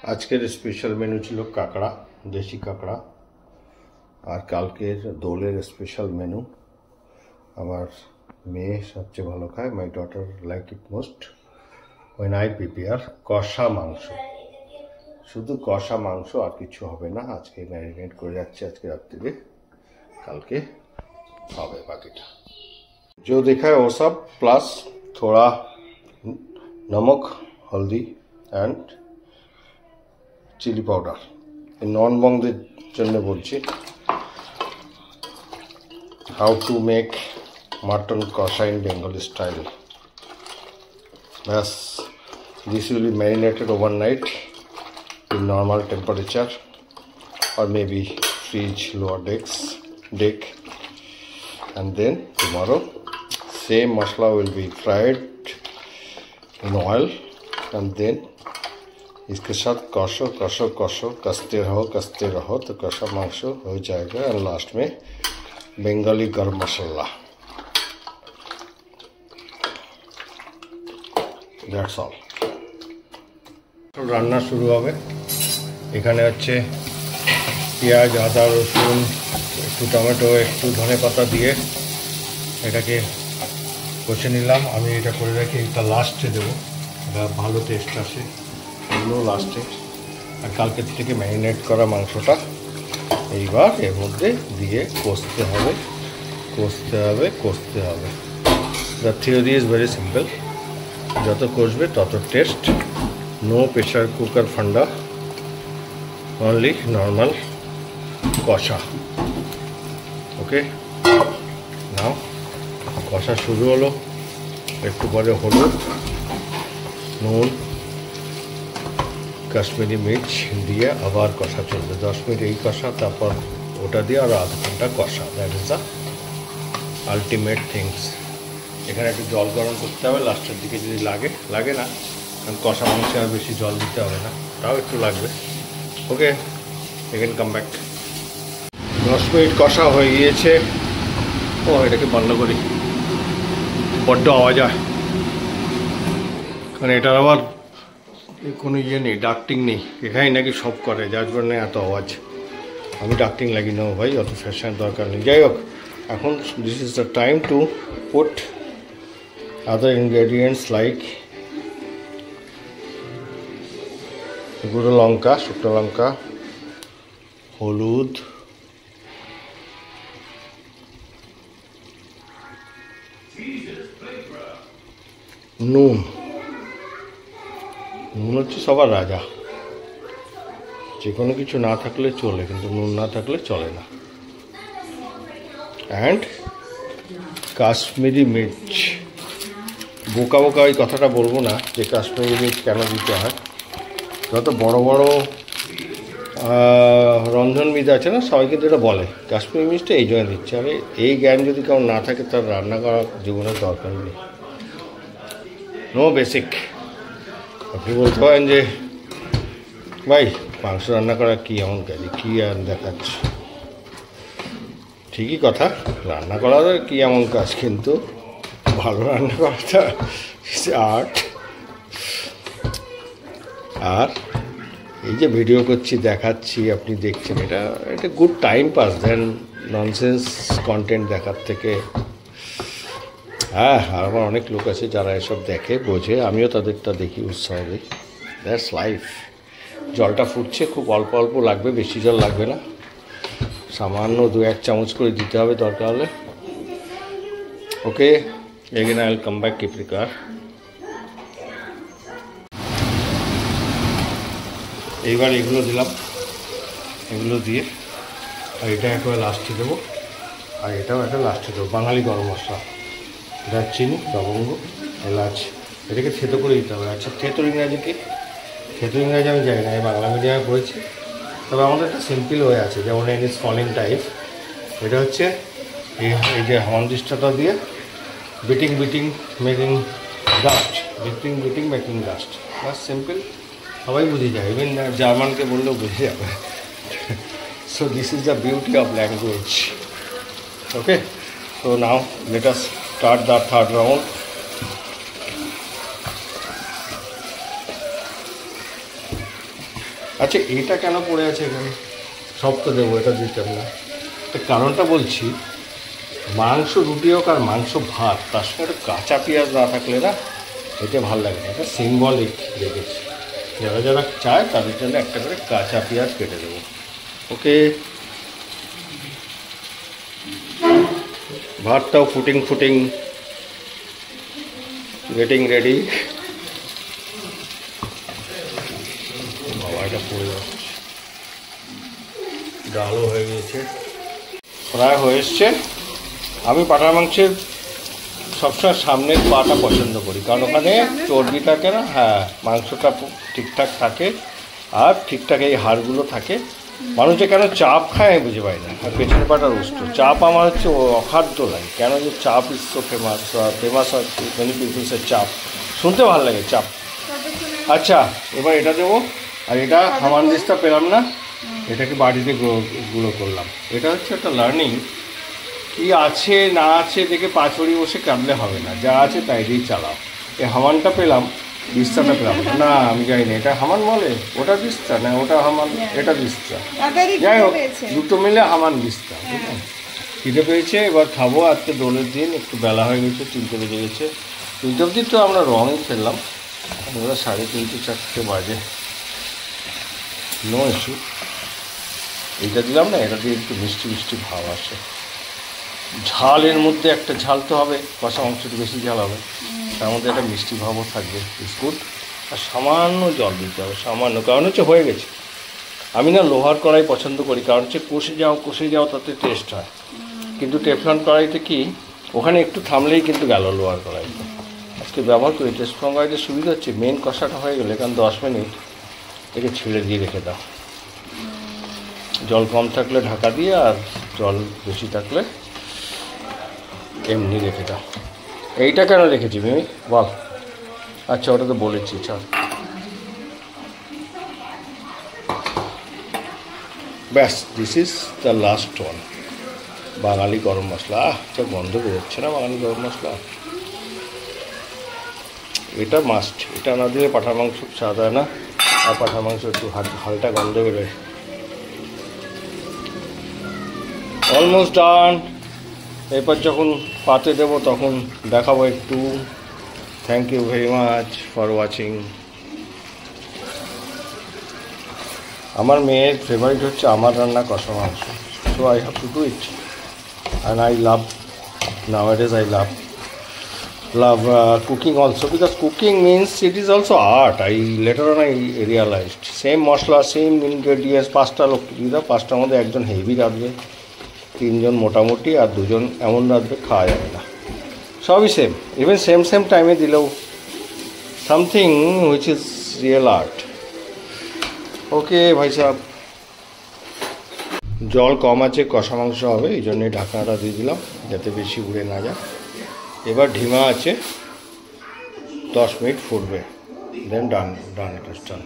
আজকের special menu ছিল কাঁকড়া, দেশি কাঁকড়া। আর কালকের দোলের স্পেশাল মেনু আমার মেয়ে সবচেয়ে ভালো খায়, my daughter like it most when I prepare kosha mangsho. শুধু কষা মাংস, আর কিছু হবে না। আজকে ম্যারিনেট করে যাচ্ছে আজকে রাত্রিরে, কালকে হবে বাকিটা। जो देखा है वो सब प्लस थोड़ा नमक, हल्दी एंड चिली पाउडर। नॉन बंगদের জন্য বলছি how to make mutton kosha in Bengali style. बस this will be marinated overnight in normal temperature or maybe fridge lower deck, and then tomorrow same masala will be fried in oil, and then इसके साथ कषो कषो कषो कसते रहो तो कषा मांस हो जाएगा। और लास्ट में बेंगली गरम मसाला। That's all. রান্না শুরু হবে। এখানে হচ্ছে পেঁয়াজ, আদা, রসুন, একটু টমেটো, একটু ধনেপাতা দিয়ে এটাকে কষে নিলাম। আমি এটা করে রাখি, এটা লাস্টে দেবো, এটা ভালো টেস্ট আসে, এগুলো লাস্টে। আর কালকের থেকে ম্যারিনেট করা মাংসটা এইবার এর মধ্যে দিয়ে কষতে হবে। The theory is very simple, যত কষবে তত টেস্ট। নো প্রেশার কুকার ফান্ডা, অনলি নর্মাল কষা। ওকে, নাও কষা শুরু হলো। একটু পরে হলুদ, নুন, কাশ্মীরি মির্চ দিয়ে আবার কষা চলবে 10 মিনিট। এই কষা, তারপর ওটা দিয়ে আরও আধ ঘন্টা কষা। That is the ultimate things. এখানে একটু জল গরম করতে হবে লাস্টের দিকে, যদি লাগে না, কারণ কষা মাংসে আর বেশি জল দিতে হবে না, তাও একটু লাগবে। ওকে, এখানে কাম ব্যাক। 10 মিনিট কষা হয়ে গিয়েছে। ও, এটাকে বন্ধ করি, বড্ড আওয়াজ হয়, কারণ এটার আবার কোনো ইয়ে নেই, ডাক্টিং নেই। এখানে নাকি সব করে, যার জন্য এত আওয়াজ। আমি ডাক্টিং লাগি না ভাই, অত ফ্যাশন দরকার নেই। যাই হোক, এখন this is the time to put other ingredients like গুঁড়ো লঙ্কা, শুকনো লঙ্কা, হলুদ, নুন হচ্ছে সবার রাজা। যে কোনো কিছু না থাকলে চলে, কিন্তু নুন না থাকলে চলে না। অ্যান্ড কাশ্মীরি মির্চ। বোকা ওই কথাটা বলবো না যে কাশ্মীরি মির্চ কেন দিতে হয়। যত বড় বড় রন্ধনবিদ আছে না, সবাই কিন্তু এটা বলে কাশ্মীরি মির্চটা এই জন্য দিচ্ছে। আরে এই জ্ঞান যদি কেউ না থাকে, তার রান্না করার জীবনের দরকার নেই। No basic. আপনি বলতে পারেন যে ভাই মাংস রান্না করা কি এমন কাজ, কী আর দেখাচ্ছে। ঠিকই কথা, রান্না করা কি এমন কাজ, কিন্তু ভালো রান্না করাটা আর্ট। আর এই যে ভিডিও করছি, দেখাচ্ছি, আপনি দেখছেন, এটা গুড টাইম পাস দেন ননসেন্স কন্টেন্ট দেখার থেকে। হ্যাঁ, আর আমার অনেক লোক আছে যারা এসব দেখে, বোঝে, আমিও তাদেরটা দেখি, উৎসাহ দিই। That's life. জলটা ফুটছে, খুব অল্প অল্প লাগবে, বেশি জল লাগবে না, সামান্য 2-1 চামচ করে দিতে হবে দরকার হলে। Okay, again I will come back, keep রিকার। এইবার এগুলো দিলাম, এগুলো দিয়ে, আর এটা একবার লাস্টে দেবো, আর এটাও একটা লাস্টে দেবো। বাঙালি গরম মশলা, দারচিনি, লবঙ্গ, এলাচ, এটাকে থেতো করে দিতে হবে। আচ্ছা, থেতোর ইংরাজি কি? থেতোর ইংরাজি আমি জানি না, এই বাংলা মিডিয়ামে পড়েছি। তবে আমাদের একটা সিম্পল ওয়ে আছে, যেমন ইট ইজ ফলিং টাইপ। এটা হচ্ছে এই যে হর্নডিসটা দিয়ে beating making dust, beating making dust. বাস, সিম্পল, সবাই বুঝে যায়, ইভেন জার্মানকে বললেও বুঝে যাবে। So this is the beauty of language. Okay, so now let us start the third round. আচ্ছা এটা কেন পড়ে আছে এখানে? সব তো দেবো, এটা দিতাম না। কারণটা বলছি, মাংস রুটি হোক আর মাংস ভাত, তার সঙ্গে একটা কাঁচা পেঁয়াজ না থাকলে না এটা ভালো লাগে না। এটা সিম্বলিক রেখেছি, যারা যারা চায় তাদের জন্য একটা করে কাঁচা পেঁয়াজ কেটে দেবো। ওকে, ভাতটাও ফুটিং গেটিং রেডি। বাবা এটা পড়ে যাচ্ছে। ডালও হয়ে গিয়েছে, প্রায় হয়ে এসছে। আমি পাঁঠার মাংসের সবসময় সামনের পাটা পছন্দ করি, কারণ ওখানে চর্বি থাকে না। হ্যাঁ, মাংসটা ঠিকঠাক থাকে আর ঠিকঠাক এই হাড়গুলো থাকে। মানুষে কেন চাপ খায় আমি বুঝে পাই না। আর পেছনের পাটা রুষ্ট চাপ আমার হচ্ছে অখাদ্য লাগে। কেন যে চাপ ইজ সো ফেমাস, আর মেনি পিপলসের চাপ শুনতে ভালো লাগে, চাপ। আচ্ছা, এবার এটা দেবো। আর এটা হামানদিস্তা পেলাম না, এটাকে বাড়িতে গুঁড়ো করলাম। এটা হচ্ছে একটা লার্নিং, কি আছে না আছে দেখে পাঁচড়ি বসে কাঁদলে হবে না, যা আছে তাই দিয়েই চালাও। এই হামানটা পেলাম, বিস্তাটা পেলাম না, আমি জানি না এটা হামান বলে, ওটা বিস্তা না ওটা হামান, এটা বিস্তা। যাই হোক, দুটো মিলে হামান বিস্তা। খিদে পেয়েছে, এবার খাবো। আজকে দোলের দিন, একটু বেলা হয়ে গেছে, 3টে বেজে গেছে। 3টে অবধি তো আমরা রঙই খেললাম, এবার 3:30 4টে বাজে। No issue. এইটা দিলাম না, এটা দিয়ে একটু মিষ্টি ভাব আসে। ঝালের মধ্যে একটা ঝাল তো হবে, কষা মাংসটা বেশি ঝাল হবে, তার মধ্যে একটা মিষ্টি ভাবও থাকবে। বিস্কুট আর সামান্য জল দিতে হবে, সামান্য। কারণ হচ্ছে হয়ে গেছে। আমি না লোহার কড়াই পছন্দ করি, কারণ হচ্ছে কষে যাও তাতে টেস্ট হয়। কিন্তু টেফলন কড়াইতে কি, ওখানে একটু থামলেই কিন্তু গেল লোহার কড়াইতে। আজকে ব্যবহার করি টেফলন কড়াইতে, সুবিধা হচ্ছে মেন কষাটা হয়ে গেলে, কারণ 10 মিনিট একে ছেড়ে দিয়ে রেখে দাও। জল কম থাকলে ঢাকা দিয়ে, আর জল বেশি থাকলে এমনি রেখে দাও। এইটা কেন রেখেছি মিমি বল? আচ্ছা, ওটা তো বলেছি, চল। ব্যাস, this is the last one. Bengali garam masala. আচ্ছা, গন্ধ বেরোচ্ছে না বাঙালি গরম মশলা? এটা মাস্ট, এটা না দিলে পাঁঠার মাংস স্বাদ হয় না। আর পাঁঠার মাংস একটু হালকা গন্ধ বেরোয়। Almost done. এরপর যখন পাতে দেবো তখন দেখাবো একটু। Thank you very much for watching. আমার মেয়ের ফেভারিট হচ্ছে আমার রান্না কষা মাংস, so I have to do it. And I love, nowadays I love cooking also, because cooking means it is also art. Later on I realized same masala, same ingredients, 5টা লোক দিয়ে দাও, 5টার মধ্যে একজন হেভি রাঁধবে, 3জন মোটামুটি, আর 2জন এমন রাঁধবে খাওয়া যাবে না। সবই সেম, ইভেন সেম টাইমে দিলেও something which is real art. Okay ভাই সাহেব, জল কম আছে, কষা মাংস হবে, এই জন্যই ঢাকনাটা দিয়ে দিলাম যাতে বেশি উড়ে না যায়। এবার ঢিমা আছে, 10 মিনিট ফুটবে, দেন ডান, ইট ইজ ডান।